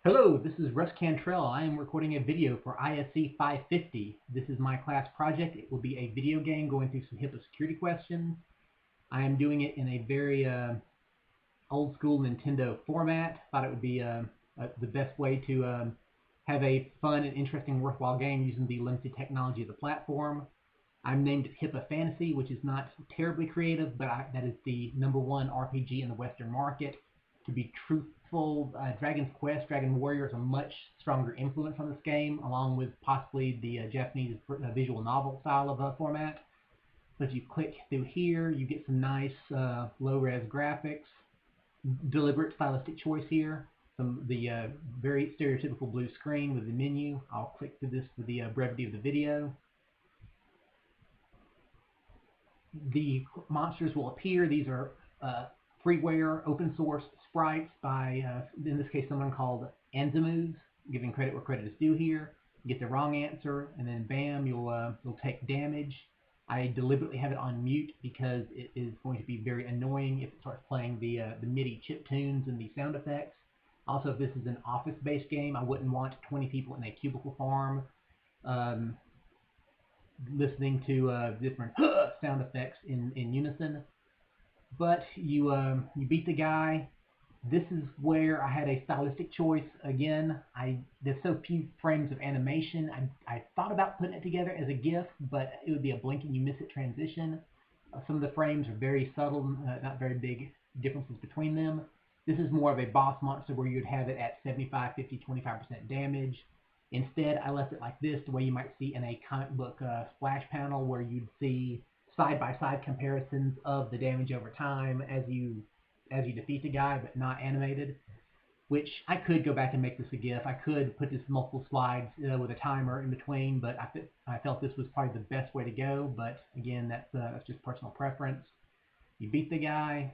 Hello, this is Russ Cantrell. I am recording a video for ISC 550. This is my class project. It will be a video game going through some HIPAA security questions. I am doing it in a very old school Nintendo format. Thought it would be the best way to have a fun and interesting, worthwhile game using the limited technology of the platform. I'm named it HIPAA Fantasy, which is not terribly creative, but that is the #1 RPG in the Western market. To be truthful, Dragon's Quest, Dragon Warrior is a much stronger influence on this game, along with possibly the Japanese visual novel style of format. So if you click through here, you get some nice low-res graphics, deliberate stylistic choice here, the very stereotypical blue screen with the menu. I'll click through this for the brevity of the video. The monsters will appear. These are freeware, open source sprites by, in this case, someone called Anzamuz, giving credit where credit is due here. You get the wrong answer, and then bam, you'll take damage. I deliberately have it on mute because it is going to be very annoying if it starts playing the MIDI chip tunes and the sound effects. Also, if this is an office-based game, I wouldn't want 20 people in a cubicle farm listening to different sound effects in unison. But you beat the guy. This is where I had a stylistic choice again. There's so few frames of animation. I thought about putting it together as a GIF, but it would be a blink and you miss it transition. Some of the frames are very subtle, not very big differences between them. This is more of a boss monster where you'd have it at 75, 50, 25% damage. Instead, I left it like this, the way you might see in a comic book splash panel where you'd see side-by-side comparisons of the damage over time as you defeat the guy, but not animated. Which I could go back and make this a GIF. I could put this multiple slides with a timer in between, but I felt this was probably the best way to go. But again, that's just personal preference. You beat the guy,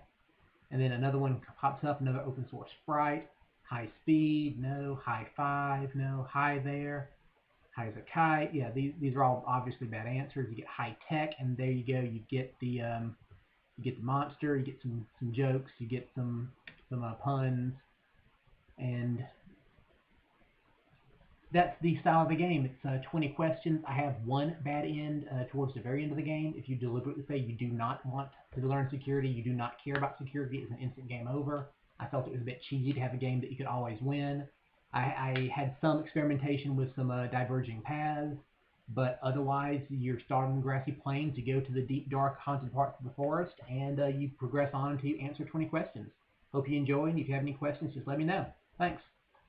and then another one pops up, another open source sprite. High speed, no. High five, no. High there. High as a kite. Yeah, these are all obviously bad answers. You get high tech, and there you go. You get the monster. You get some jokes. You get some puns, and that's the style of the game. It's 20 questions. I have one bad end towards the very end of the game. If you deliberately say you do not want to learn security, you do not care about security, it's an instant game over. I felt it was a bit cheesy to have a game that you could always win. I had some experimentation with some diverging paths, but otherwise you're starting on the grassy plains, you go to the deep, dark, haunted parts of the forest, and you progress on to answer 20 questions. Hope you enjoy, and if you have any questions, just let me know. Thanks.